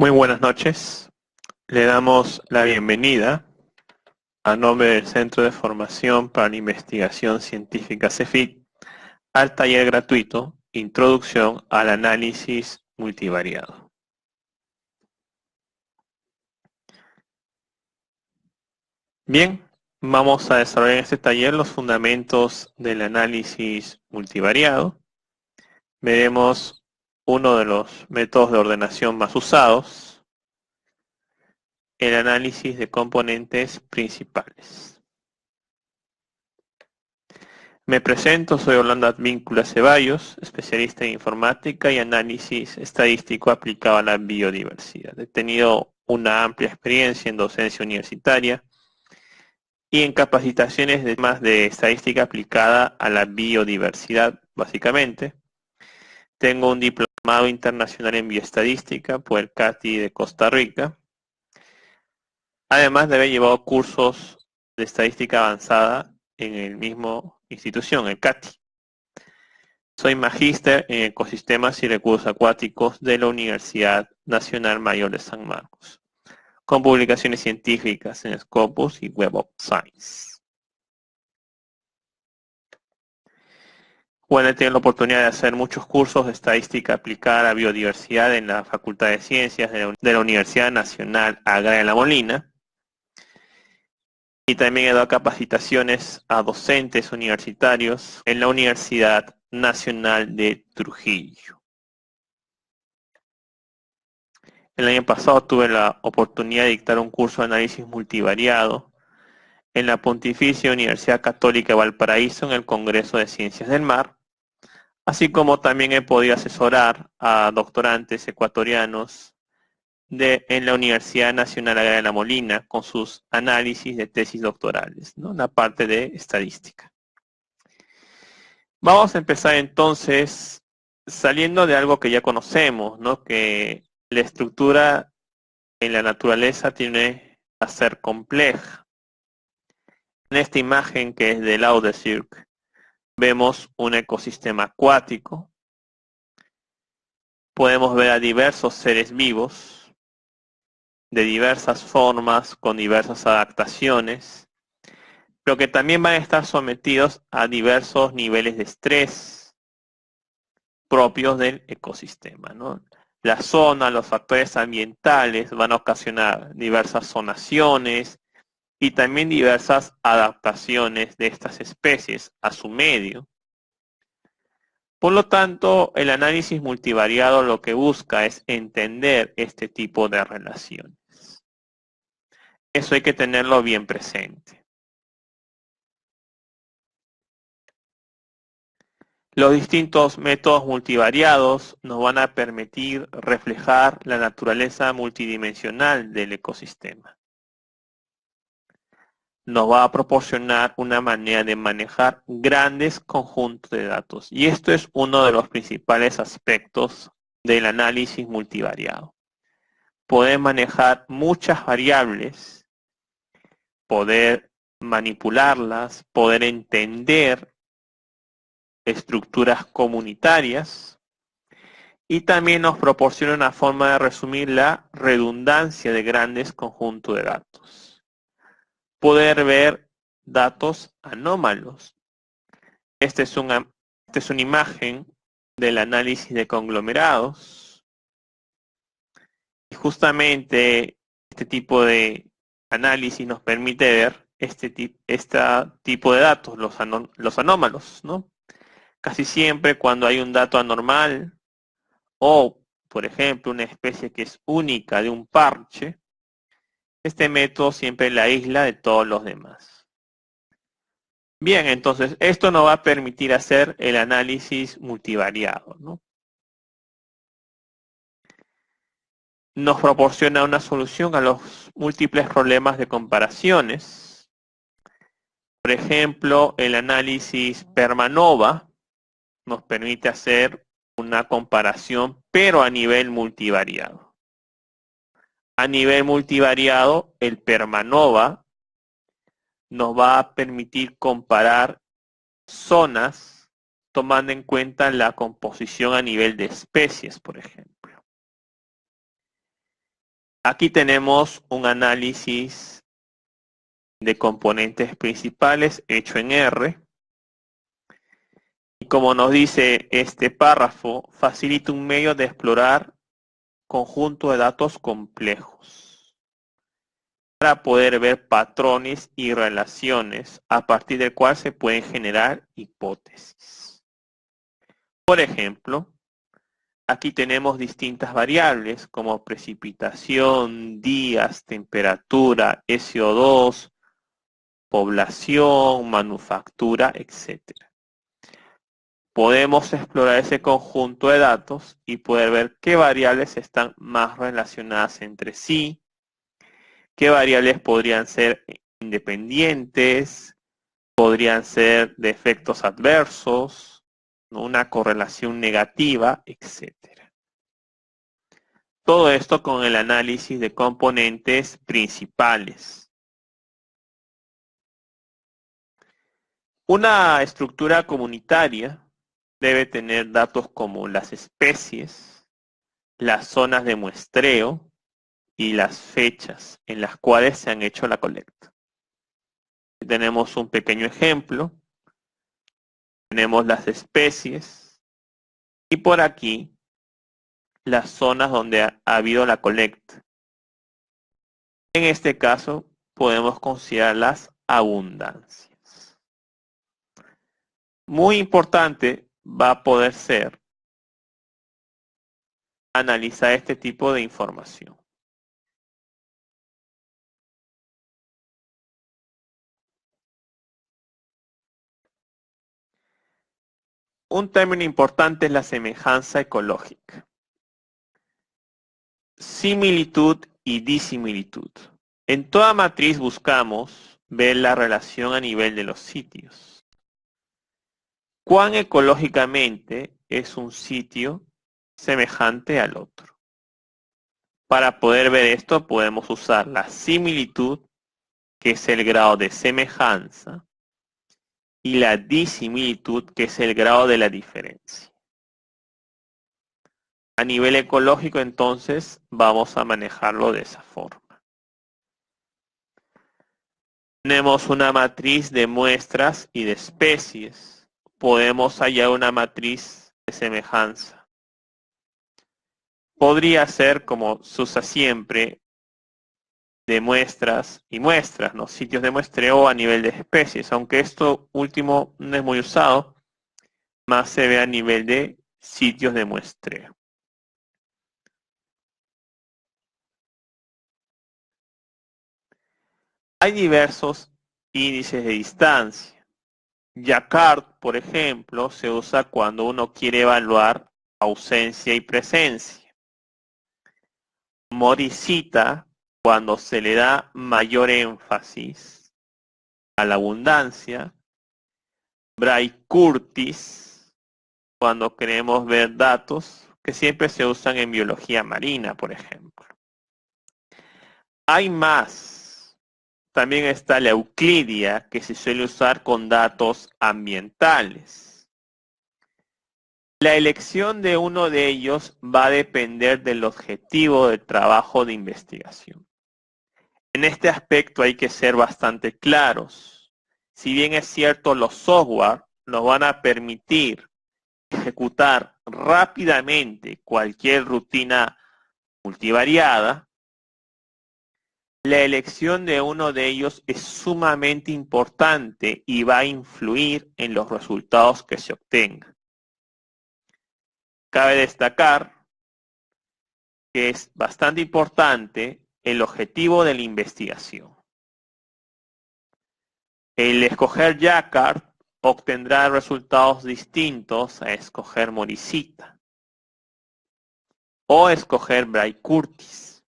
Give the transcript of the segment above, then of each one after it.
Muy buenas noches. Le damos la bienvenida a nombre del Centro de Formación para la Investigación Científica CEFIC al taller gratuito Introducción al Análisis Multivariado. Bien, vamos a desarrollar en este taller los fundamentos del análisis multivariado. Veremos uno de los métodos de ordenación más usados, el análisis de componentes principales. Me presento, soy Orlando Advíncula Ceballos, especialista en informática y análisis estadístico aplicado a la biodiversidad. He tenido una amplia experiencia en docencia universitaria y en capacitaciones de temas de estadística aplicada a la biodiversidad, básicamente. Tengo un diplomado internacional en bioestadística por el CATI de Costa Rica, además de haber llevado cursos de estadística avanzada en el mismo institución, el CATI. Soy magíster en ecosistemas y recursos acuáticos de la Universidad Nacional Mayor de San Marcos, con publicaciones científicas en Scopus y Web of Science. Bueno, he tenido la oportunidad de hacer muchos cursos de estadística aplicada a la biodiversidad en la Facultad de Ciencias de la Universidad Nacional Agraria de La Molina, y también he dado capacitaciones a docentes universitarios en la Universidad Nacional de Trujillo. El año pasado tuve la oportunidad de dictar un curso de análisis multivariado en la Pontificia Universidad Católica de Valparaíso en el Congreso de Ciencias del Mar, así como también he podido asesorar a doctorantes ecuatorianos en la Universidad Nacional Agraria de La Molina con sus análisis de tesis doctorales, ¿no? La parte de estadística. Vamos a empezar entonces saliendo de algo que ya conocemos, ¿no? Que la estructura en la naturaleza tiene a ser compleja. En esta imagen, que es de Lauderdale, vemos un ecosistema acuático. Podemos ver a diversos seres vivos de diversas formas, con diversas adaptaciones, pero que también van a estar sometidos a diversos niveles de estrés propios del ecosistema, ¿no? La zona, los factores ambientales van a ocasionar diversas zonaciones y también diversas adaptaciones de estas especies a su medio. Por lo tanto, el análisis multivariado lo que busca es entender este tipo de relaciones. Eso hay que tenerlo bien presente. Los distintos métodos multivariados nos van a permitir reflejar la naturaleza multidimensional del ecosistema. Nos va a proporcionar una manera de manejar grandes conjuntos de datos. Y esto es uno de los principales aspectos del análisis multivariado. Poder manejar muchas variables, poder manipularlas, poder entender estructuras comunitarias, y también nos proporciona una forma de resumir la redundancia de grandes conjuntos de datos. Poder ver datos anómalos. Esta es una imagen del análisis de conglomerados. Y justamente este tipo de análisis nos permite ver este tipo de datos, los anómalos, ¿no? Casi siempre cuando hay un dato anormal o, por ejemplo, una especie que es única de un parche, este método siempre la aísla de todos los demás. Bien, entonces esto nos va a permitir hacer el análisis multivariado, ¿no? Nos proporciona una solución a los múltiples problemas de comparaciones. Por ejemplo, el análisis Permanova nos permite hacer una comparación, pero a nivel multivariado. A nivel multivariado, el Permanova nos va a permitir comparar zonas tomando en cuenta la composición a nivel de especies, por ejemplo. Aquí tenemos un análisis de componentes principales hecho en R. Y como nos dice este párrafo, facilita un medio de explorar conjunto de datos complejos para poder ver patrones y relaciones a partir del cual se pueden generar hipótesis. Por ejemplo, aquí tenemos distintas variables como precipitación, días, temperatura, SO2, población, manufactura, etc. Podemos explorar ese conjunto de datos y poder ver qué variables están más relacionadas entre sí, qué variables podrían ser independientes, podrían ser de efectos adversos, ¿no? Una correlación negativa, etc. Todo esto con el análisis de componentes principales. Una estructura comunitaria debe tener datos como las especies, las zonas de muestreo y las fechas en las cuales se han hecho la colecta. Tenemos un pequeño ejemplo. Tenemos las especies y por aquí las zonas donde ha habido la colecta. En este caso podemos considerar las abundancias. Muy importante va a poder ser analizar este tipo de información. Un término importante es la semejanza ecológica. Similitud y disimilitud. En toda matriz buscamos ver la relación a nivel de los sitios. ¿Cuán ecológicamente es un sitio semejante al otro? Para poder ver esto podemos usar la similitud, que es el grado de semejanza, y la disimilitud, que es el grado de la diferencia. A nivel ecológico, entonces, vamos a manejarlo de esa forma. Tenemos una matriz de muestras y de especies. Podemos hallar una matriz de semejanza. Podría ser, como se usa siempre, de muestras y muestras, ¿no? Sitios de muestreo a nivel de especies, aunque esto último no es muy usado, más se ve a nivel de sitios de muestreo. Hay diversos índices de distancia. Jacquard, por ejemplo, se usa cuando uno quiere evaluar ausencia y presencia. Moricita, cuando se le da mayor énfasis a la abundancia. Bray-Curtis, cuando queremos ver datos que siempre se usan en biología marina, por ejemplo. Hay más. También está la Euclidia, que se suele usar con datos ambientales. La elección de uno de ellos va a depender del objetivo del trabajo de investigación. En este aspecto hay que ser bastante claros. Si bien es cierto, los software nos van a permitir ejecutar rápidamente cualquier rutina multivariada, la elección de uno de ellos es sumamente importante y va a influir en los resultados que se obtengan. Cabe destacar que es bastante importante el objetivo de la investigación. El escoger Jacquard obtendrá resultados distintos a escoger Moricita o escoger Bray-Curtis.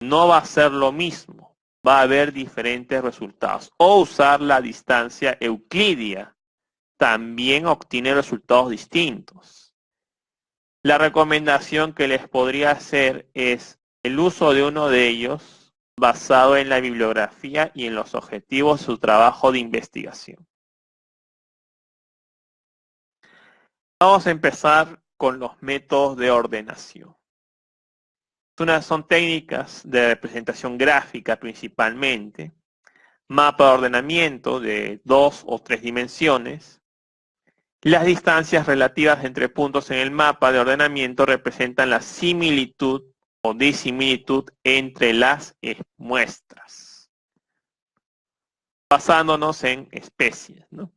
No va a ser lo mismo, va a haber diferentes resultados. O usar la distancia euclidia, también obtiene resultados distintos. La recomendación que les podría hacer es el uso de uno de ellos basado en la bibliografía y en los objetivos de su trabajo de investigación. Vamos a empezar con los métodos de ordenación. Son técnicas de representación gráfica principalmente, mapa de ordenamiento de 2 o 3 dimensiones. Las distancias relativas entre puntos en el mapa de ordenamiento representan la similitud o disimilitud entre las muestras, basándonos en especies, ¿no?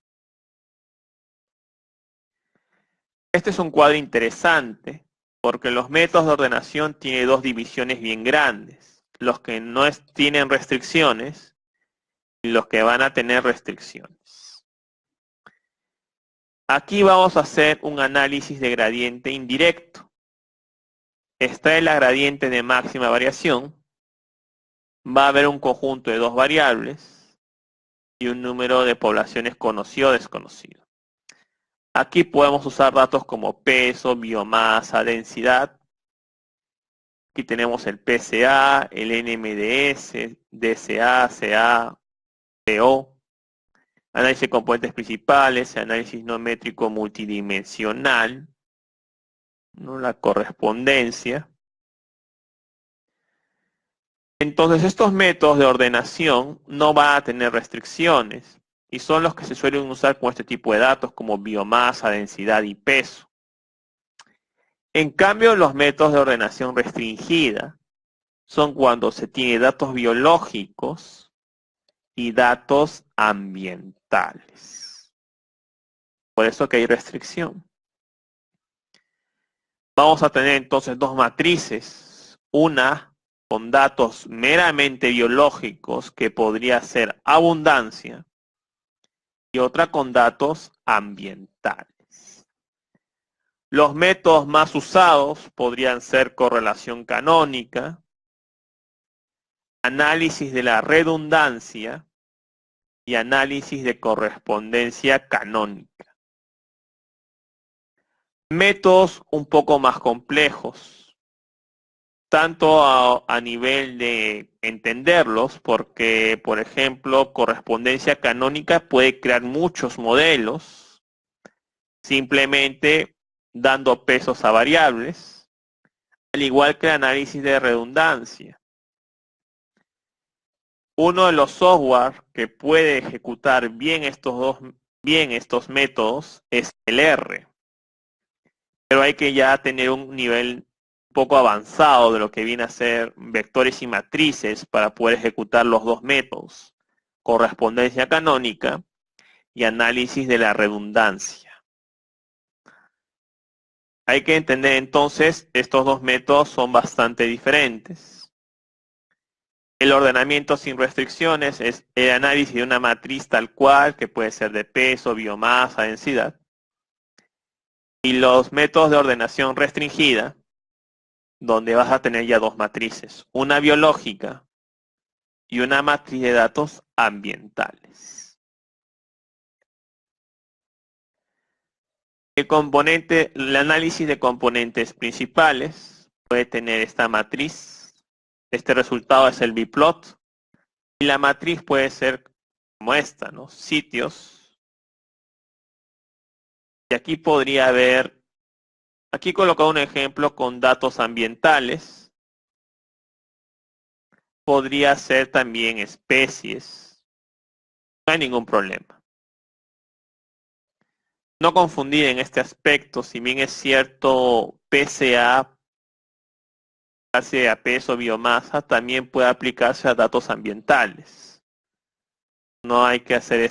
Este es un cuadro interesante porque los métodos de ordenación tienen dos divisiones bien grandes, los que no tienen restricciones y los que van a tener restricciones. Aquí vamos a hacer un análisis de gradiente indirecto. Esta es la gradiente de máxima variación. Va a haber un conjunto de dos variables y un número de poblaciones conocido o desconocido. Aquí podemos usar datos como peso, biomasa, densidad. Aquí tenemos el PCA, el NMDS, DCA, CA, PO. Análisis de componentes principales, análisis no métrico multidimensional, ¿no? La correspondencia. Entonces estos métodos de ordenación no van a tener restricciones y son los que se suelen usar con este tipo de datos como biomasa, densidad y peso. En cambio, los métodos de ordenación restringida son cuando se tiene datos biológicos y datos ambientales. Por eso que hay restricción. Vamos a tener entonces dos matrices, una con datos meramente biológicos que podría ser abundancia y otra con datos ambientales. Los métodos más usados podrían ser correlación canónica, análisis de la redundancia y análisis de correspondencia canónica. Métodos un poco más complejos, tanto a nivel de entenderlos, porque, por ejemplo, correspondencia canónica puede crear muchos modelos, simplemente dando pesos a variables, al igual que el análisis de redundancia. Uno de los software que puede ejecutar bien estos métodos es el R. Pero hay que ya tener un nivel un poco avanzado de lo que viene a ser vectores y matrices para poder ejecutar los dos métodos, correspondencia canónica y análisis de la redundancia. Hay que entender entonces, estos dos métodos son bastante diferentes. El ordenamiento sin restricciones es el análisis de una matriz tal cual, que puede ser de peso, biomasa, densidad. Y los métodos de ordenación restringida, donde vas a tener ya dos matrices, una biológica y una matriz de datos ambientales. El análisis de componentes principales puede tener esta matriz. Este resultado es el biplot. Y la matriz puede ser como esta, ¿no? Sitios. Y aquí podría haber, aquí he colocado un ejemplo con datos ambientales. Podría ser también especies. No hay ningún problema. No confundir en este aspecto, si bien es cierto PCA, a peso, biomasa, también puede aplicarse a datos ambientales. No hay que hacer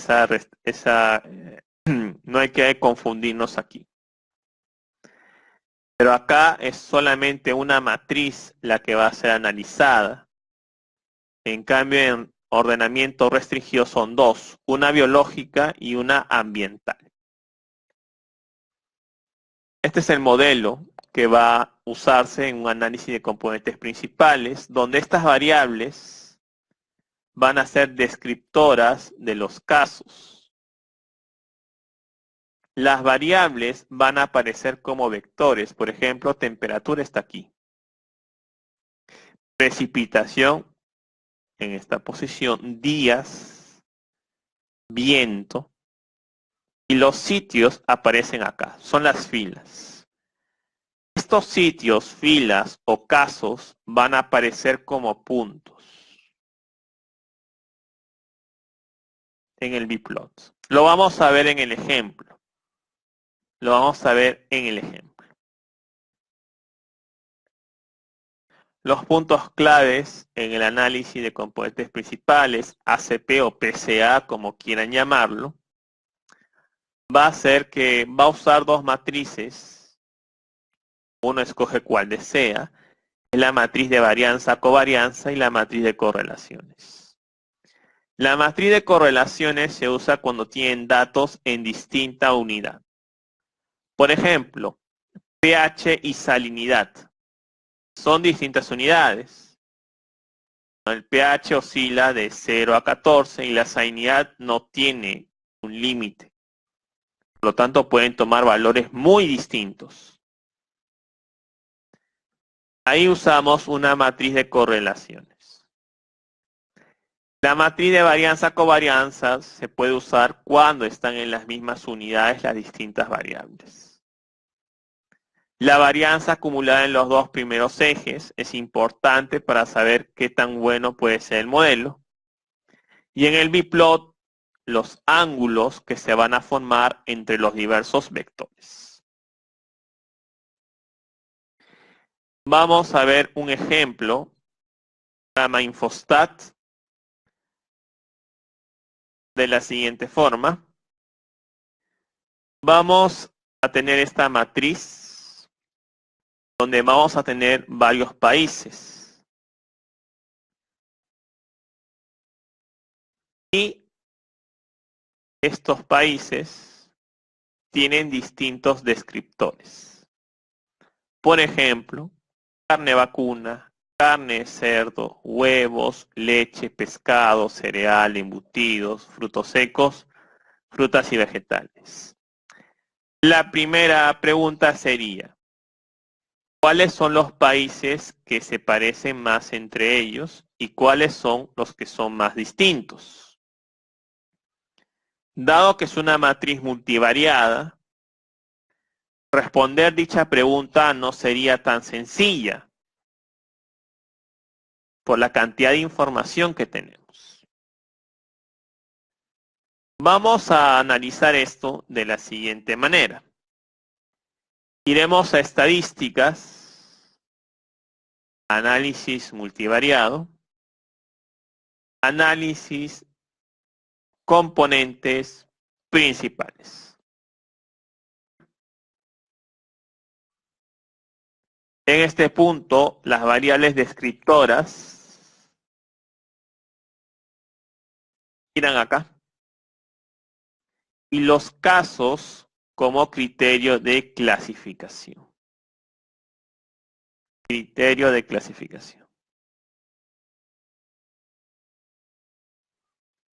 no hay que confundirnos aquí. Pero acá es solamente una matriz la que va a ser analizada. En cambio, en ordenamiento restringido son dos, una biológica y una ambiental. Este es el modelo que va a usarse en un análisis de componentes principales, donde estas variables van a ser descriptoras de los casos. Las variables van a aparecer como vectores, por ejemplo, temperatura está aquí. Precipitación en esta posición, días, viento, y los sitios aparecen acá, son las filas. estos sitios, filas o casos van a aparecer como puntos en el biplot. Lo vamos a ver en el ejemplo. Lo vamos a ver en el ejemplo. Los puntos claves en el análisis de componentes principales, ACP o PCA, como quieran llamarlo, va a ser que va a usar dos matrices. Uno escoge cuál desea. Es la matriz de varianza-covarianza y la matriz de correlaciones. La matriz de correlaciones se usa cuando tienen datos en distinta unidad. Por ejemplo, pH y salinidad son distintas unidades. El pH oscila de 0 a 14 y la salinidad no tiene un límite. Por lo tanto, pueden tomar valores muy distintos. Ahí usamos una matriz de correlaciones. La matriz de varianza-covarianza se puede usar cuando están en las mismas unidades las distintas variables. La varianza acumulada en los dos primeros ejes es importante para saber qué tan bueno puede ser el modelo. Y en el biplot, los ángulos que se van a formar entre los diversos vectores. Vamos a ver un ejemplo, programa Infostat, de la siguiente forma. Vamos a tener esta matriz donde vamos a tener varios países. Y estos países tienen distintos descriptores. Por ejemplo, carne vacuna, carne de cerdo, huevos, leche, pescado, cereal, embutidos, frutos secos, frutas y vegetales. La primera pregunta sería, ¿cuáles son los países que se parecen más entre ellos y cuáles son los que son más distintos? Dado que es una matriz multivariada, responder dicha pregunta no sería tan sencilla por la cantidad de información que tenemos. Vamos a analizar esto de la siguiente manera. Iremos a estadísticas, análisis multivariado, análisis componentes principales. En este punto, las variables descriptoras irán acá. Y los casos como criterio de clasificación. Criterio de clasificación.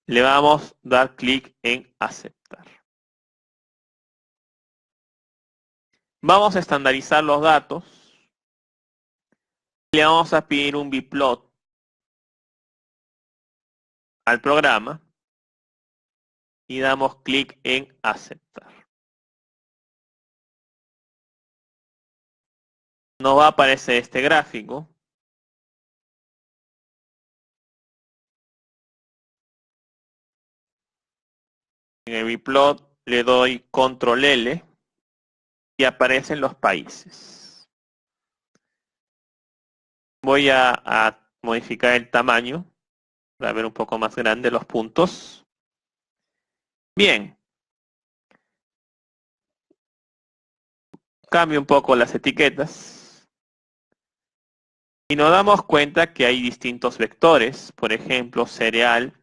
Le vamos a dar clic en aceptar. Vamos a estandarizar los datos. Le vamos a pedir un biplot al programa y damos clic en aceptar. Nos va a aparecer este gráfico. En el biplot le doy control L y aparecen los países. Voy a modificar el tamaño para ver un poco más grande los puntos. Bien. Cambio un poco las etiquetas. Y nos damos cuenta que hay distintos vectores. Por ejemplo, cereal,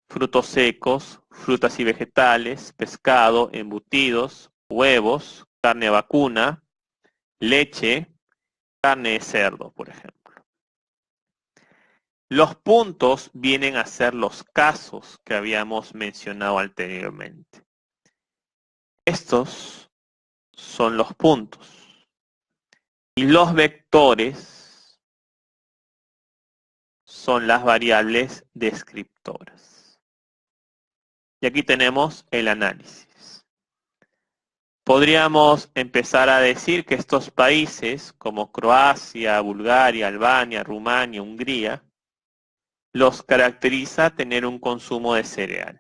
frutos secos, frutas y vegetales, pescado, embutidos, huevos, carne vacuna, leche, carne de cerdo, por ejemplo. Los puntos vienen a ser los casos que habíamos mencionado anteriormente. Estos son los puntos. Y los vectores son las variables descriptoras. Y aquí tenemos el análisis. podríamos empezar a decir que estos países como Croacia, Bulgaria, Albania, Rumania, Hungría, los caracteriza tener un consumo de cereal.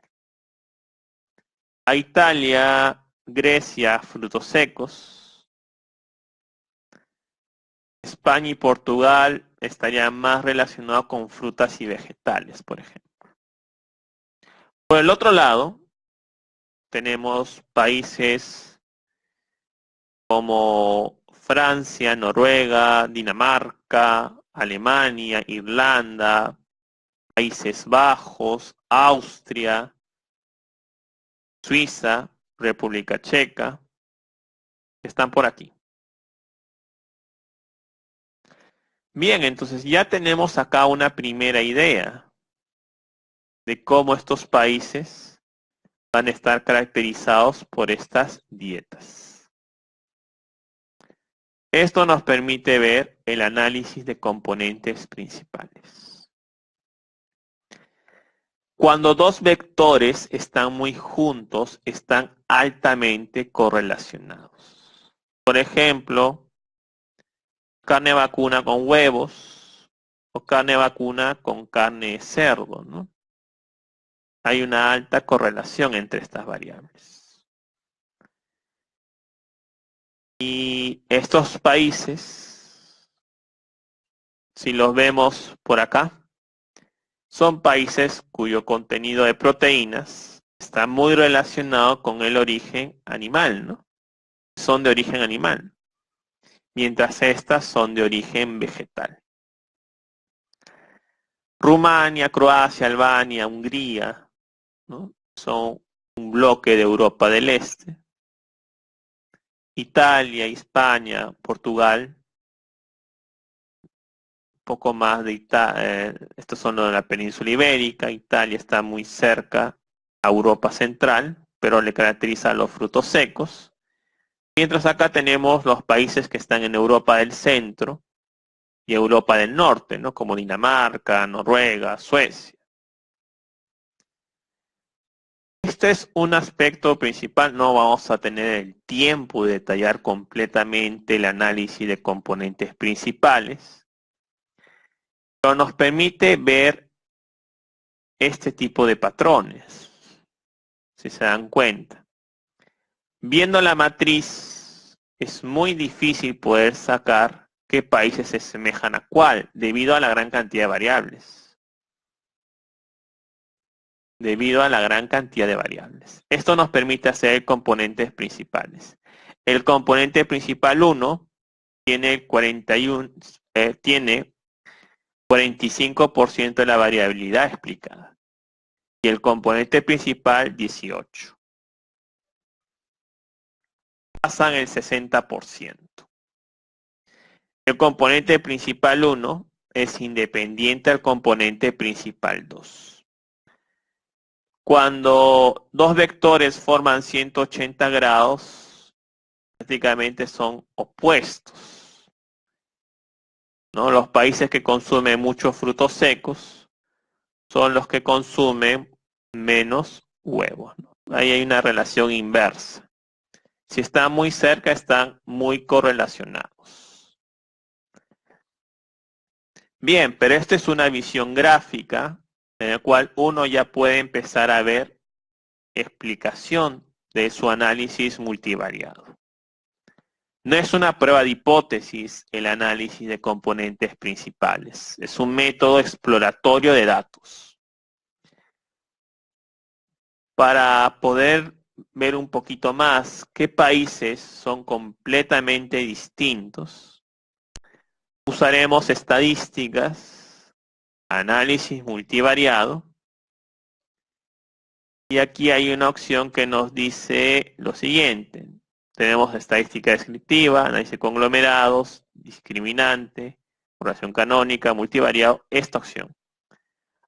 A Italia, Grecia, frutos secos. España y Portugal estarían más relacionados con frutas y vegetales, por ejemplo. Por el otro lado, tenemos países como Francia, Noruega, Dinamarca, Alemania, Irlanda, Países Bajos, Austria, Suiza, República Checa, están por aquí. Bien, entonces ya tenemos acá una primera idea de cómo estos países van a estar caracterizados por estas dietas. Esto nos permite ver el análisis de componentes principales. Cuando dos vectores están muy juntos, están altamente correlacionados. Por ejemplo, carne vacuna con huevos o carne vacuna con carne de cerdo, ¿no? Hay una alta correlación entre estas variables. Y estos países, si los vemos por acá, son países cuyo contenido de proteínas está muy relacionado con el origen animal, ¿no? Son de origen animal, mientras estas son de origen vegetal. Rumania, Croacia, Albania, Hungría, ¿no? Son un bloque de Europa del Este. Italia, España, Portugal, poco más de Italia, estos son los de la península ibérica. Italia está muy cerca a Europa Central, pero le caracteriza los frutos secos. Mientras acá tenemos los países que están en Europa del Centro y Europa del Norte, ¿no? Como Dinamarca, Noruega, Suecia. Este es un aspecto principal, no vamos a tener el tiempo de detallar completamente el análisis de componentes principales, pero nos permite ver este tipo de patrones, si se dan cuenta. Viendo la matriz, es muy difícil poder sacar qué países se asemejan a cuál, debido a la gran cantidad de variables. Esto nos permite hacer componentes principales. El componente principal 1 tiene 45% de la variabilidad explicada. Y el componente principal 18. Pasan el 60%. El componente principal 1 es independiente al componente principal 2. Cuando dos vectores forman 180 grados, prácticamente son opuestos, ¿no? Los países que consumen muchos frutos secos son los que consumen menos huevos, ¿no? Ahí hay una relación inversa. Si están muy cerca, están muy correlacionados. Bien, pero esta es una visión gráfica en la cual uno ya puede empezar a ver explicación de su análisis multivariado. No es una prueba de hipótesis el análisis de componentes principales, es un método exploratorio de datos. Para poder ver un poquito más qué países son completamente distintos, usaremos estadísticas, análisis multivariado, y aquí hay una opción que nos dice lo siguiente. Tenemos estadística descriptiva, análisis de conglomerados, discriminante, correlación canónica, multivariado, esta opción.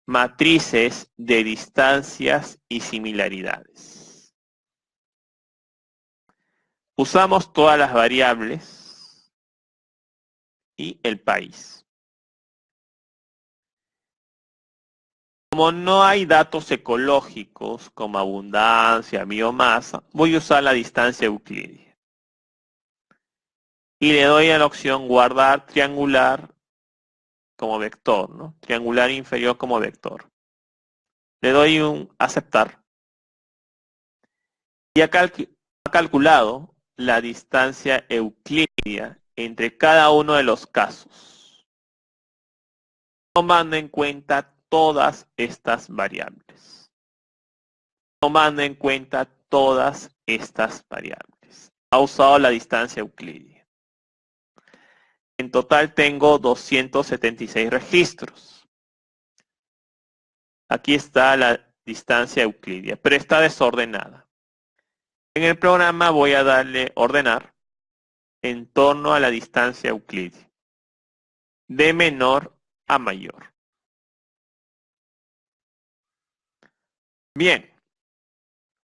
Matrices de distancias y similaridades. Usamos todas las variables y el país. Como no hay datos ecológicos como abundancia, biomasa, voy a usar la distancia euclidia. y le doy a la opción guardar triangular como vector, ¿no? Triangular inferior como vector. Le doy un aceptar. Y ha calculado la distancia euclídea entre cada uno de los casos, tomando en cuenta todas estas variables. Tomando en cuenta todas estas variables. Ha usado la distancia euclídea. En total tengo 276 registros. Aquí está la distancia euclídea, pero está desordenada. En el programa voy a darle ordenar en torno a la distancia euclídea, de menor a mayor. Bien,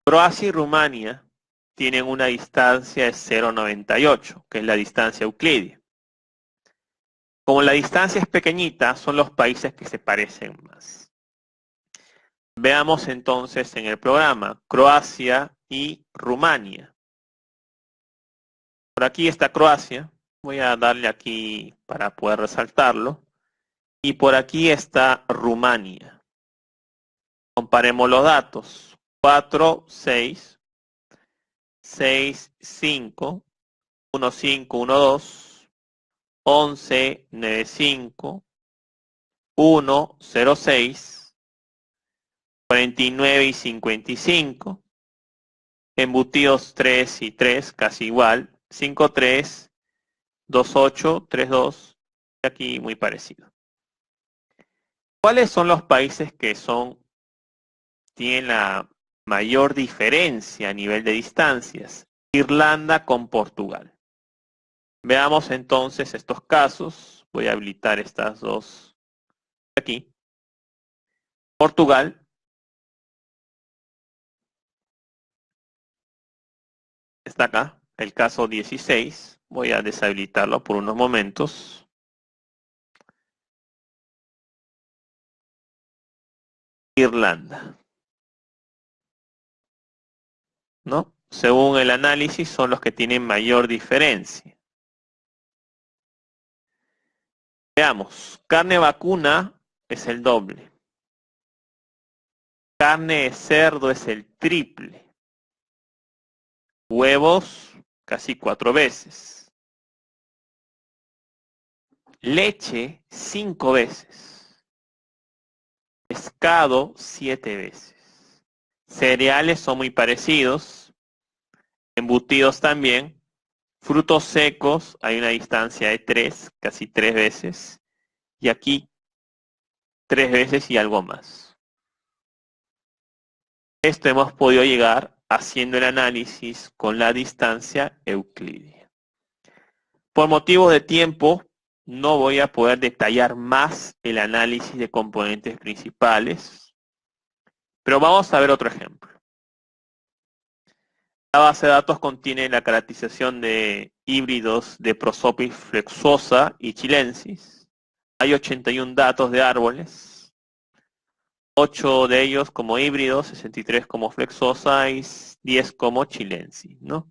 Croacia y Rumania tienen una distancia de 0,98, que es la distancia euclídea. Como la distancia es pequeñita, son los países que se parecen más. Veamos entonces en el programa Croacia y Rumania. Por aquí está Croacia. Voy a darle aquí para poder resaltarlo. Y por aquí está Rumania. Comparemos los datos. 4, 6, 6, 5, 1, 5, 1, 2, 11, 9, 5, 1, 0, 6, 49 y 55. Embutidos 3 y 3, casi igual. 5, 3, 2, 8, 3, 2. Aquí muy parecido. ¿Cuáles son los países que tienen la mayor diferencia a nivel de distancias? Irlanda con Portugal. Veamos entonces estos casos. Voy a habilitar estas dos aquí. Portugal está acá, el caso 16. Voy a deshabilitarlo por unos momentos. Irlanda, ¿no? Según el análisis, son los que tienen mayor diferencia. Veamos, carne vacuna es el doble. Carne de cerdo es el triple. Huevos, casi 4 veces. Leche, 5 veces. Pescado, 7 veces. Cereales son muy parecidos. Embutidos también. Frutos secos, hay una distancia de 3, casi 3 veces. Y aquí 3 veces y algo más. Esto hemos podido llegar haciendo el análisis con la distancia euclídea. Por motivo de tiempo, no voy a poder detallar más el análisis de componentes principales, pero vamos a ver otro ejemplo. La base de datos contiene la caracterización de híbridos de Prosopis flexuosa y chilensis. Hay 81 datos de árboles, 8 de ellos como híbridos, 63 como flexuosa y 10 como chilensis, ¿no?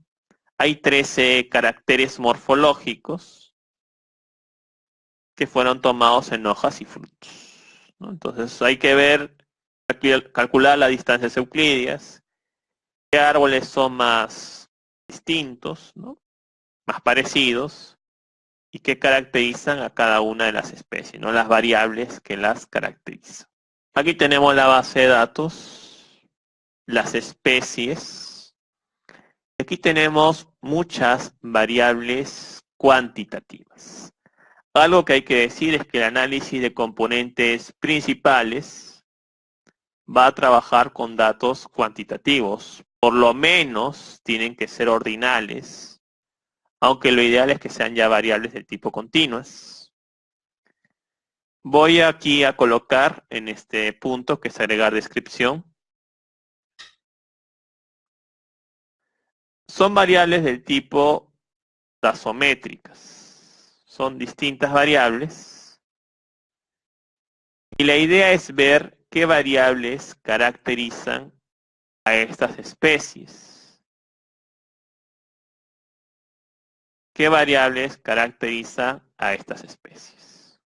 Hay 13 caracteres morfológicos que fueron tomados en hojas y frutos, ¿no? Entonces hay que ver, calcular las distancias euclídeas, qué árboles son más distintos, ¿no? Más parecidos, y qué caracterizan a cada una de las especies, ¿no? Las variables que las caracterizan. Aquí tenemos la base de datos, las especies. Aquí tenemos muchas variables cuantitativas. Algo que hay que decir es que el análisis de componentes principales va a trabajar con datos cuantitativos. Por lo menos tienen que ser ordinales, aunque lo ideal es que sean ya variables del tipo continuas. Voy aquí a colocar en este punto, que es agregar descripción. Son variables del tipo taxométricas. Son distintas variables. Y la idea es ver qué variables caracterizan a estas especies. ¿Qué variables caracteriza a estas especies?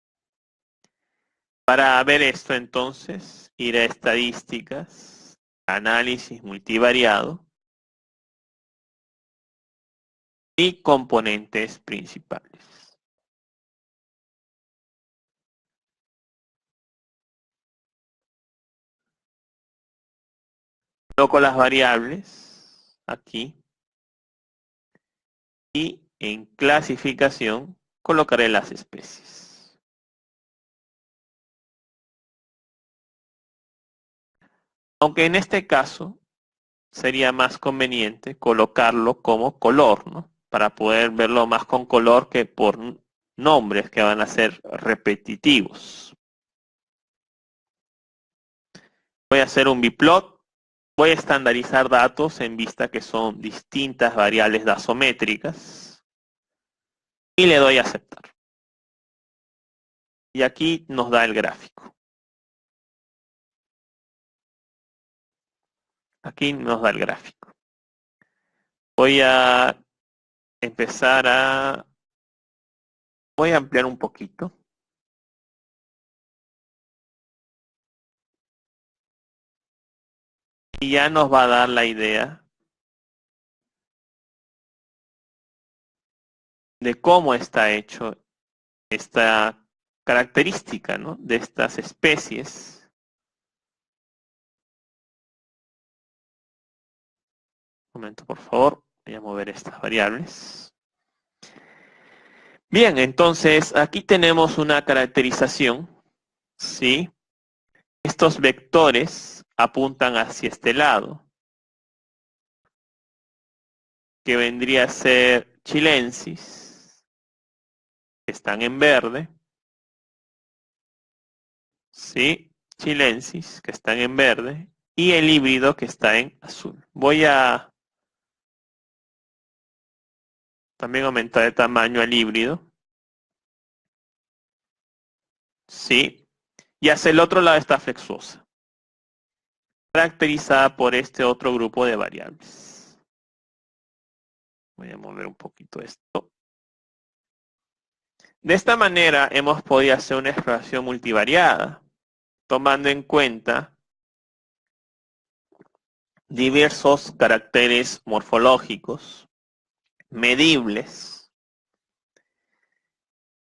Para ver esto, entonces, ir a estadísticas, análisis multivariado y componentes principales. Coloco las variables aquí y en clasificación colocaré las especies. Aunque en este caso sería más conveniente colocarlo como color, ¿no? Para poder verlo más con color que por nombres que van a ser repetitivos. Voy a hacer un biplot. Voy a estandarizar datos en vista que son distintas variables dasométricas. Y le doy a aceptar. Y aquí nos da el gráfico. Aquí nos da el gráfico. Voy a empezar a... Voy a ampliar un poquito. Y ya nos va a dar la idea de cómo está hecho esta característica, ¿no? De estas especies. Un momento, por favor. Voy a mover estas variables. Bien, entonces aquí tenemos una caracterización, ¿sí? Estos vectores apuntan hacia este lado, que vendría a ser chilensis, que están en verde, ¿sí? Chilensis, que están en verde, y el híbrido, que está en azul. Voy a también aumentar el tamaño al híbrido, ¿sí? Y hacia el otro lado está flexuosa, caracterizada por este otro grupo de variables. Voy a mover un poquito esto. De esta manera hemos podido hacer una exploración multivariada, tomando en cuenta diversos caracteres morfológicos, medibles,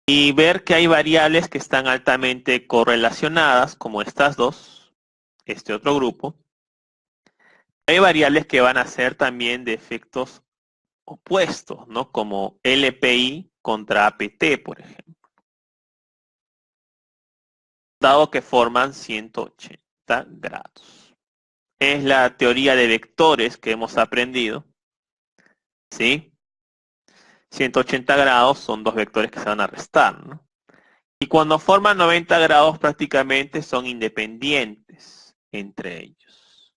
y ver que hay variables que están altamente correlacionadas, como estas dos, este otro grupo. Hay variables que van a ser también de efectos opuestos, ¿no? Como LPI contra APT, por ejemplo, dado que forman 180 grados. Es la teoría de vectores que hemos aprendido, ¿sí? 180 grados son dos vectores que se van a restar, ¿no? Y cuando forman 90 grados prácticamente son independientes entre ellos.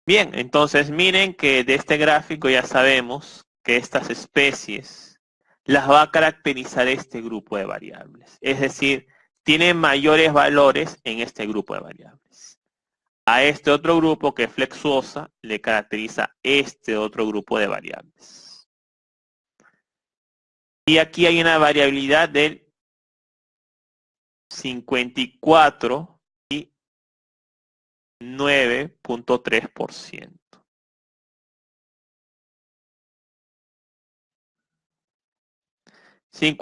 Bien, entonces miren que de este gráfico ya sabemos que estas especies las va a caracterizar este grupo de variables. Es decir, tienen mayores valores en este grupo de variables. A este otro grupo, que es flexuosa, le caracteriza este otro grupo de variables. Y aquí hay una variabilidad del 54 y 9.3%. y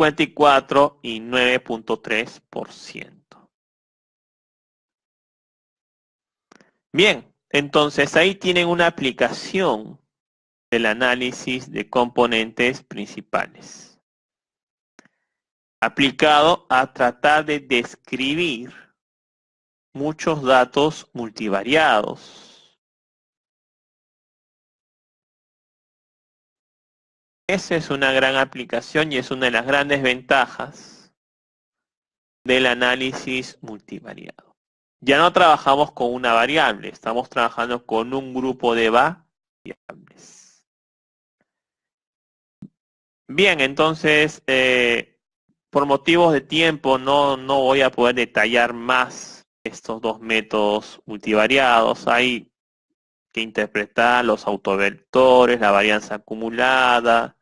9.3%. Bien, entonces ahí tienen una aplicación del análisis de componentes principales, aplicado a tratar de describir muchos datos multivariados. Esa es una gran aplicación y es una de las grandes ventajas del análisis multivariado. Ya no trabajamos con una variable, estamos trabajando con un grupo de variables. Bien, entonces, por motivos de tiempo no voy a poder detallar más estos dos métodos multivariados. Hay que interpretar los autovectores, la varianza acumulada,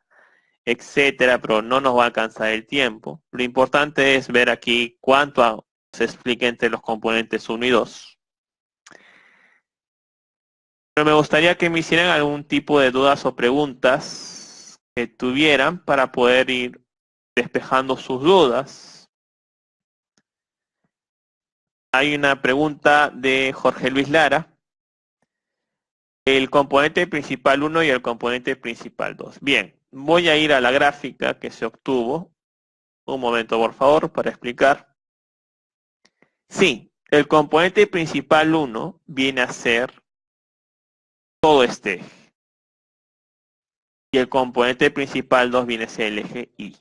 etcétera, pero no nos va a alcanzar el tiempo. Lo importante es ver aquí cuánto se explica entre los componentes 1 y 2. Pero me gustaría que me hicieran algún tipo de dudas o preguntas que tuvieran para poder ir despejando sus dudas. Hay una pregunta de Jorge Luis Lara. El componente principal 1 y el componente principal 2. Bien, voy a ir a la gráfica que se obtuvo. Un momento, por favor, para explicar. Sí, el componente principal 1 viene a ser todo este eje. Y el componente principal 2 viene a ser el eje Y.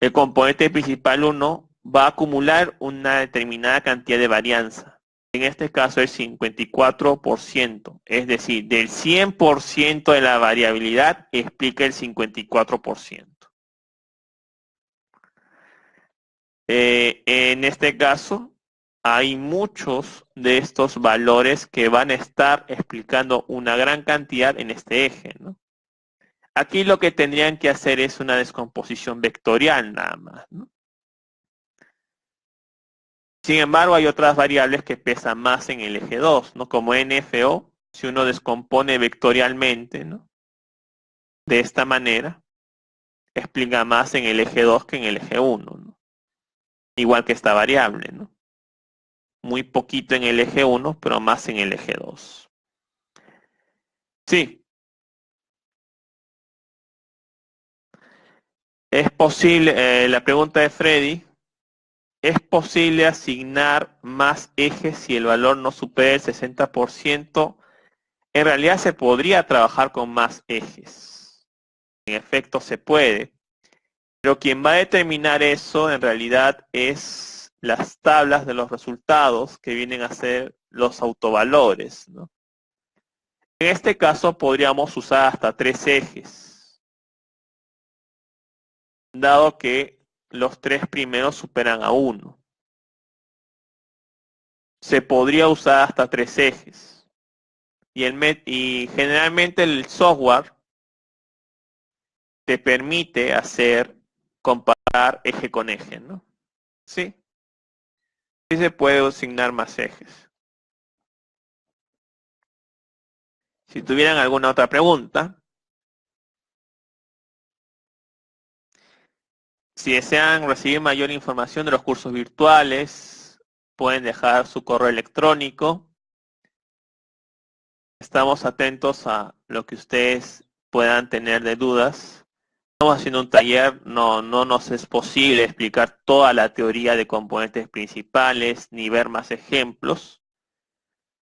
El componente principal 1 va a acumular una determinada cantidad de varianza. En este caso el 54%. Es decir, del 100% de la variabilidad explica el 54%. En este caso, hay muchos de estos valores que van a estar explicando una gran cantidad en este eje, ¿no? Aquí lo que tendrían que hacer es una descomposición vectorial nada más, ¿no? Sin embargo, hay otras variables que pesan más en el eje 2, ¿no? Como NFO, si uno descompone vectorialmente, ¿no? De esta manera, explica más en el eje 2 que en el eje 1, ¿no? Igual que esta variable, ¿no? Muy poquito en el eje 1, pero más en el eje 2. Sí. Es posible, la pregunta de Freddy, ¿es posible asignar más ejes si el valor no supera el 60%? En realidad se podría trabajar con más ejes. En efecto se puede. Pero quien va a determinar eso en realidad es las tablas de los resultados que vienen a ser los autovalores, ¿no? En este caso podríamos usar hasta 3 ejes, dado que los 3 primeros superan a 1. Se podría usar hasta 3 ejes. Y generalmente el software te permite comparar eje con eje, ¿no? Sí. Sí se puede asignar más ejes. Si tuvieran alguna otra pregunta, si desean recibir mayor información de los cursos virtuales, pueden dejar su correo electrónico. Estamos atentos a lo que ustedes puedan tener de dudas. Estamos haciendo un taller, no nos es posible explicar toda la teoría de componentes principales ni ver más ejemplos.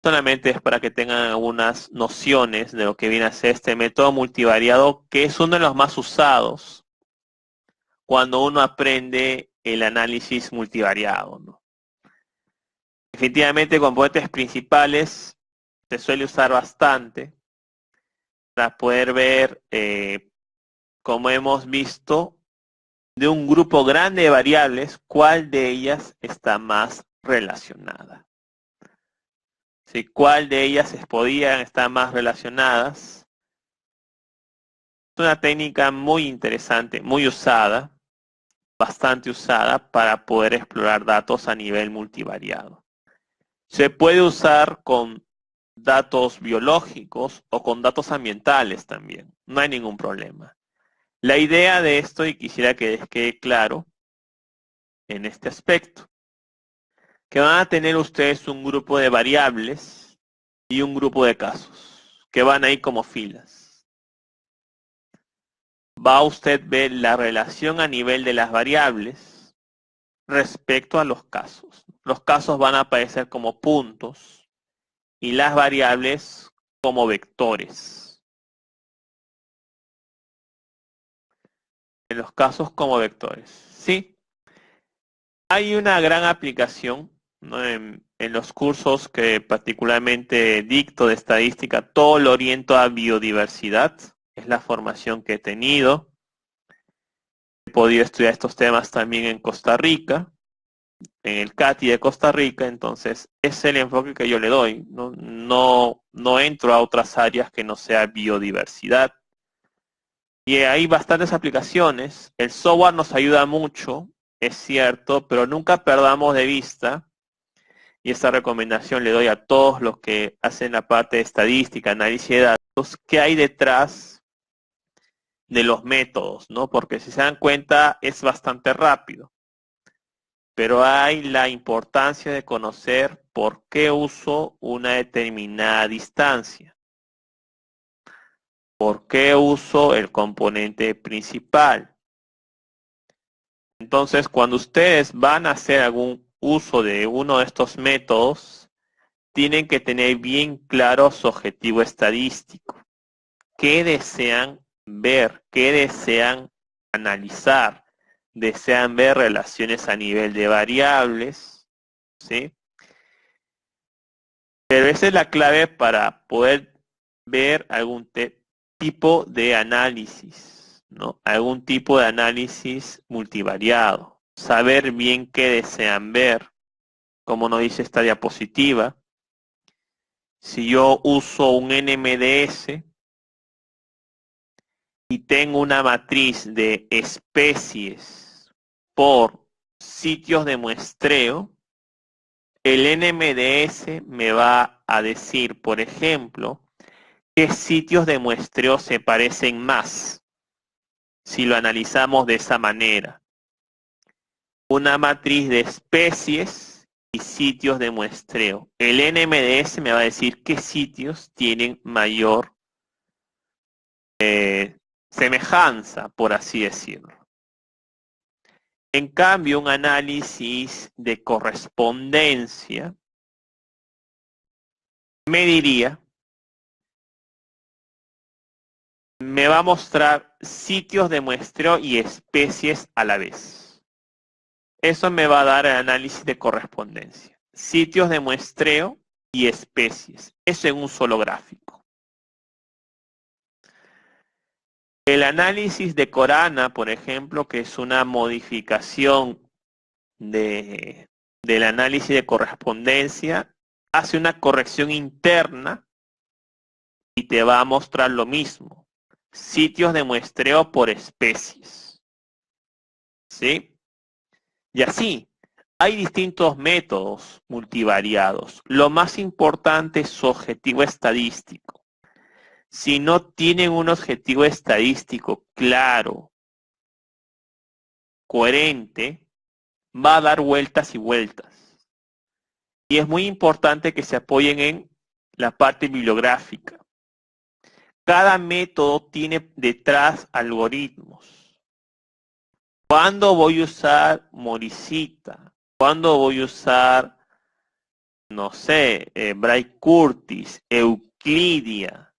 Solamente es para que tengan algunas nociones de lo que viene a ser este método multivariado, que es uno de los más usados cuando uno aprende el análisis multivariado, ¿no? Efectivamente, componentes principales se suele usar bastante para poder ver, como hemos visto, de un grupo grande de variables, cuál de ellas está más relacionada. ¿Sí? ¿Cuál de ellas podían estar más relacionadas? Es una técnica muy interesante, muy usada, bastante usada para poder explorar datos a nivel multivariado. Se puede usar con datos biológicos o con datos ambientales también. No hay ningún problema. La idea de esto, y quisiera que les quede claro en este aspecto, que van a tener ustedes un grupo de variables y un grupo de casos, que van a ir como filas. Va a usted ver la relación a nivel de las variables respecto a los casos. Los casos van a aparecer como puntos y las variables como vectores. En los casos como vectores. Sí, hay una gran aplicación, ¿no? En los cursos que particularmente dicto de estadística, todo lo oriento a biodiversidad. Es la formación que he tenido. He podido estudiar estos temas también en Costa Rica, en el CATI de Costa Rica, entonces es el enfoque que yo le doy. No entro a otras áreas que no sea biodiversidad. Y hay bastantes aplicaciones. El software nos ayuda mucho, es cierto, pero nunca perdamos de vista, y esta recomendación le doy a todos los que hacen la parte de estadística, análisis de datos, qué hay detrás de los métodos, ¿no? Porque si se dan cuenta es bastante rápido, pero hay la importancia de conocer por qué uso una determinada distancia, por qué uso el componente principal. Entonces, cuando ustedes van a hacer algún uso de uno de estos métodos, tienen que tener bien claro su objetivo estadístico. ¿Qué desean ver? ¿Qué desean analizar? ¿Desean ver relaciones a nivel de variables? ¿Sí? Pero esa es la clave para poder ver algún tipo de análisis, ¿no? Algún tipo de análisis multivariado. Saber bien qué desean ver, como nos dice esta diapositiva. Si yo uso un NMDS y tengo una matriz de especies por sitios de muestreo, el NMDS me va a decir, por ejemplo, qué sitios de muestreo se parecen más, si lo analizamos de esa manera. Una matriz de especies y sitios de muestreo. El NMDS me va a decir qué sitios tienen mayor semejanza, por así decirlo. En cambio, un análisis de correspondencia me diría, me va a mostrar sitios de muestreo y especies a la vez. Eso me va a dar el análisis de correspondencia. Sitios de muestreo y especies. Eso en un solo gráfico. El análisis de Corana, por ejemplo, que es una modificación del análisis de correspondencia, hace una corrección interna y te va a mostrar lo mismo. Sitios de muestreo por especies. ¿Sí? Y así, hay distintos métodos multivariados. Lo más importante es su objetivo estadístico. Si no tienen un objetivo estadístico claro, coherente, va a dar vueltas y vueltas. Y es muy importante que se apoyen en la parte bibliográfica. Cada método tiene detrás algoritmos. ¿Cuándo voy a usar Moricita? ¿Cuándo voy a usar, no sé, Bray Curtis, Euclidia?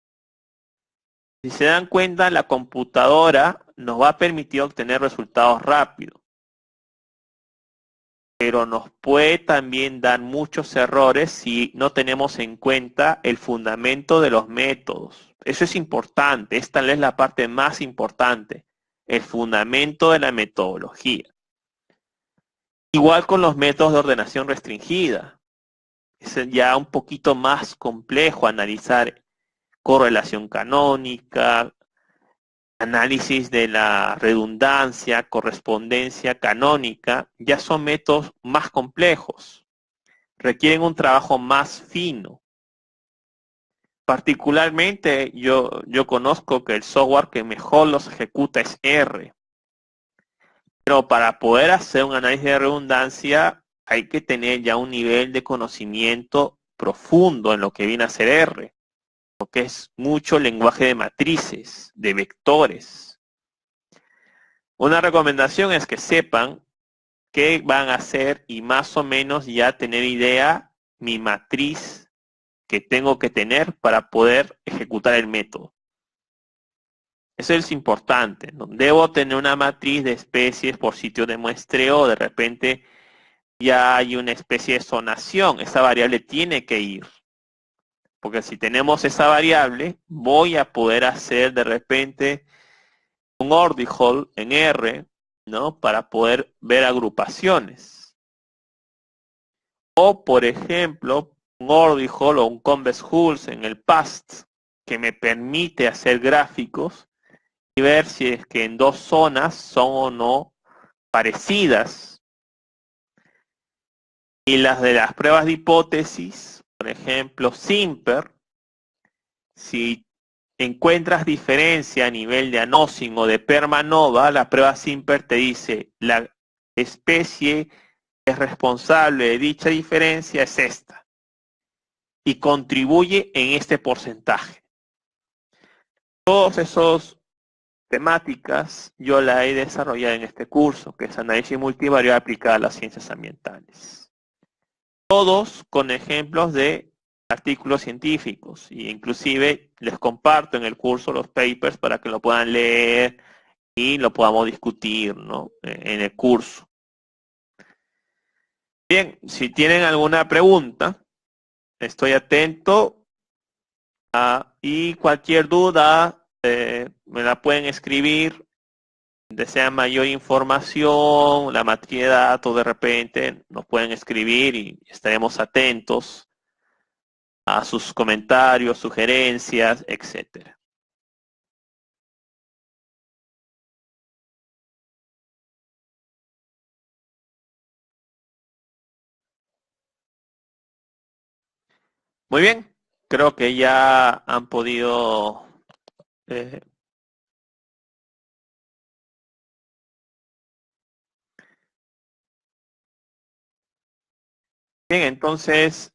Si se dan cuenta, la computadora nos va a permitir obtener resultados rápidos, pero nos puede también dar muchos errores si no tenemos en cuenta el fundamento de los métodos. Eso es importante, es tal vez la parte más importante, el fundamento de la metodología. Igual con los métodos de ordenación restringida. Es ya un poquito más complejo analizar correlación canónica, análisis de la redundancia, correspondencia canónica, ya son métodos más complejos. Requieren un trabajo más fino. Particularmente yo conozco que el software que mejor los ejecuta es R. Pero para poder hacer un análisis de redundancia hay que tener ya un nivel de conocimiento profundo en lo que viene a ser R, porque es mucho lenguaje de matrices, de vectores. Una recomendación es que sepan qué van a hacer y más o menos ya tener idea mi matriz que tengo que tener para poder ejecutar el método. Eso es importante, ¿no? Debo tener una matriz de especies por sitio de muestreo, de repente ya hay una especie de zonación, esa variable tiene que ir. Porque si tenemos esa variable, voy a poder hacer de repente un ordy hole en R, ¿no? Para poder ver agrupaciones. O, por ejemplo, un ordy hole o un convex hulls en el past, que me permite hacer gráficos y ver si es que en dos zonas son o no parecidas. Y las de las pruebas de hipótesis, por ejemplo, Simper, si encuentras diferencia a nivel de anosing o de permanova, la prueba Simper te dice la especie que es responsable de dicha diferencia es esta y contribuye en este porcentaje. Todos esos temáticas yo la he desarrollado en este curso, que es análisis multivariado aplicado a las ciencias ambientales. Todos con ejemplos de artículos científicos, e inclusive les comparto en el curso los papers para que lo puedan leer y lo podamos discutir, ¿no?, en el curso. Bien, si tienen alguna pregunta, estoy atento y cualquier duda me la pueden escribir. Desean mayor información, la matriz de datos de repente, nos pueden escribir y estaremos atentos a sus comentarios, sugerencias, etcétera. Muy bien, creo que ya han podido bien, entonces,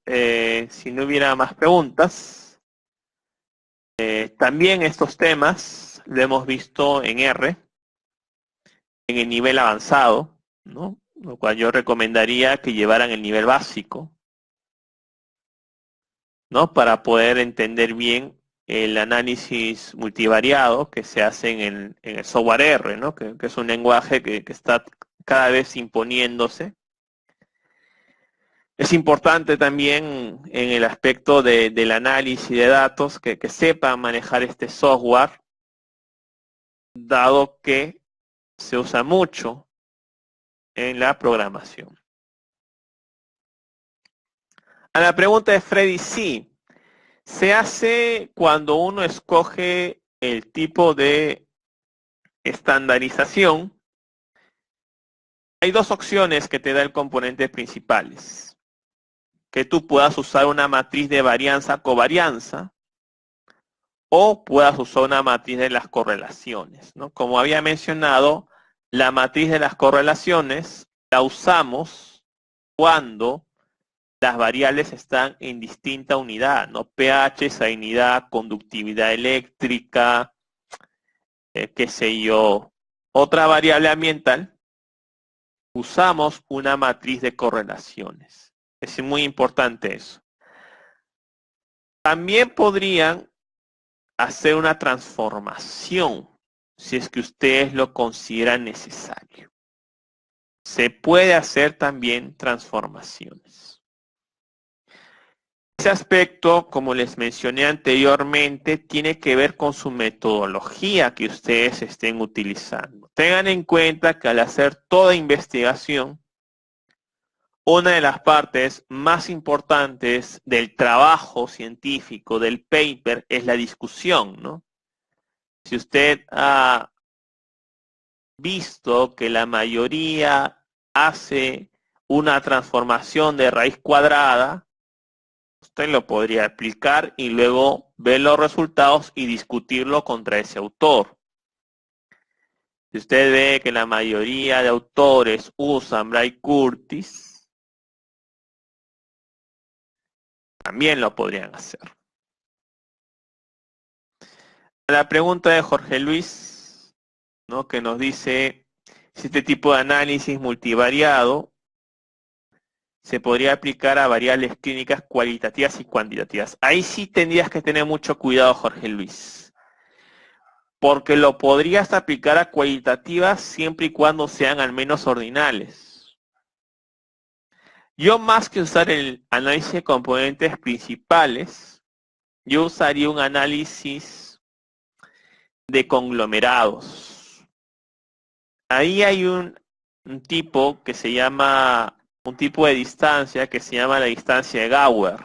si no hubiera más preguntas, también estos temas lo hemos visto en R, en el nivel avanzado, ¿no?, lo cual yo recomendaría que llevaran el nivel básico, ¿no?, para poder entender bien el análisis multivariado que se hace en el software R, ¿no?, que es un lenguaje que está cada vez imponiéndose. Es importante también en el aspecto del análisis de datos que sepan manejar este software, dado que se usa mucho en la programación. A la pregunta de Freddy, sí. Se hace cuando uno escoge el tipo de estandarización. Hay dos opciones que te da el componente principales. Que tú puedas usar una matriz de varianza-covarianza o puedas usar una matriz de las correlaciones, ¿no? Como había mencionado, la matriz de las correlaciones la usamos cuando las variables están en distinta unidad, ¿no? pH, salinidad, conductividad eléctrica, qué sé yo, otra variable ambiental, usamos una matriz de correlaciones. Es muy importante eso. También podrían hacer una transformación si es que ustedes lo consideran necesario. Se puede hacer también transformaciones. Ese aspecto, como les mencioné anteriormente, tiene que ver con su metodología que ustedes estén utilizando. Tengan en cuenta que al hacer toda investigación, una de las partes más importantes del trabajo científico, del paper, es la discusión, ¿no? Si usted ha visto que la mayoría hace una transformación de raíz cuadrada, usted lo podría aplicar y luego ver los resultados y discutirlo contra ese autor. Si usted ve que la mayoría de autores usan Bray-Curtis, también lo podrían hacer. La pregunta de Jorge Luis, ¿no?, que nos dice si este tipo de análisis multivariado se podría aplicar a variables clínicas cualitativas y cuantitativas. Ahí sí tendrías que tener mucho cuidado, Jorge Luis, porque lo podrías aplicar a cualitativas siempre y cuando sean al menos ordinales. Yo, más que usar el análisis de componentes principales, yo usaría un análisis de conglomerados. Ahí hay un tipo que se llama, un tipo de distancia que se llama la distancia de Gauer,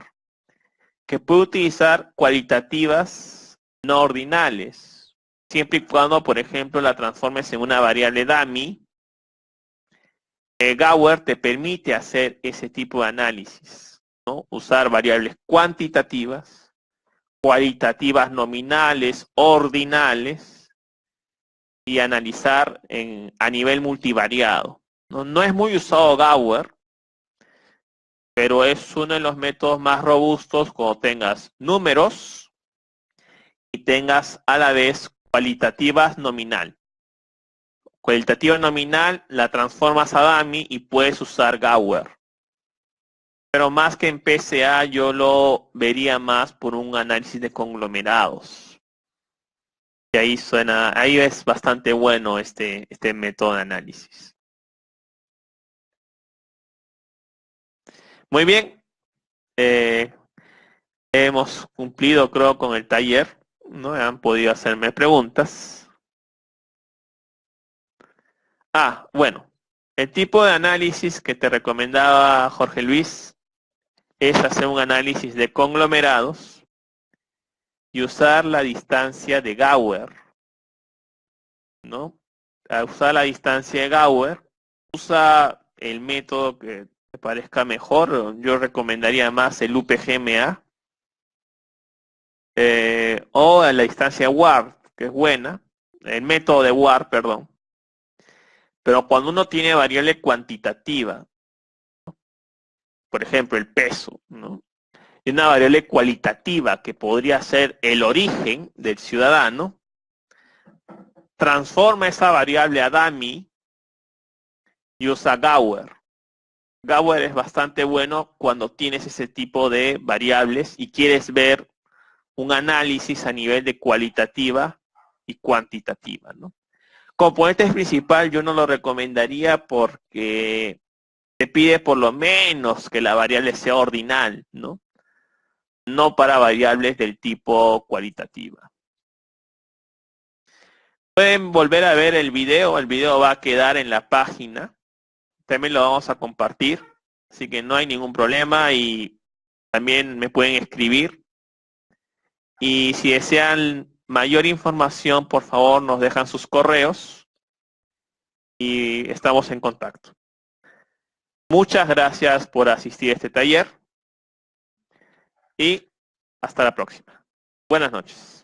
que puede utilizar cualitativas no ordinales siempre y cuando, por ejemplo, la transformes en una variable dummy. Gower te permite hacer ese tipo de análisis, ¿no? Usar variables cuantitativas, cualitativas nominales, ordinales, y analizar a nivel multivariado. No es muy usado Gower, pero es uno de los métodos más robustos cuando tengas números y tengas a la vez cualitativas nominal. Cualitativa nominal la transformas a dummy y puedes usar Gower. Pero más que en PCA yo lo vería más por un análisis de conglomerados. Y ahí es bastante bueno este método de análisis. Muy bien. Hemos cumplido, creo, con el taller. ¿No? Han podido hacerme preguntas. Bueno. El tipo de análisis que te recomendaba Jorge Luis es hacer un análisis de conglomerados y usar la distancia de Gower, ¿no? Al usar la distancia de Gower, usa el método que te parezca mejor. Yo recomendaría más el UPGMA o la distancia WAR, que es buena, el método de WAR, perdón. Pero cuando uno tiene variable cuantitativa, por ejemplo, el peso, ¿no? Y una variable cualitativa que podría ser el origen del ciudadano, transforma esa variable a dummy y usa Gower. Gower es bastante bueno cuando tienes ese tipo de variables y quieres ver un análisis a nivel de cualitativa y cuantitativa, ¿no? Componentes principal yo no lo recomendaría porque te pide por lo menos que la variable sea ordinal, ¿no? No para variables del tipo cualitativa. Pueden volver a ver el video va a quedar en la página, también lo vamos a compartir, así que no hay ningún problema y también me pueden escribir. Y si desean mayor información, por favor nos dejan sus correos y estamos en contacto. Muchas gracias por asistir a este taller y hasta la próxima. Buenas noches.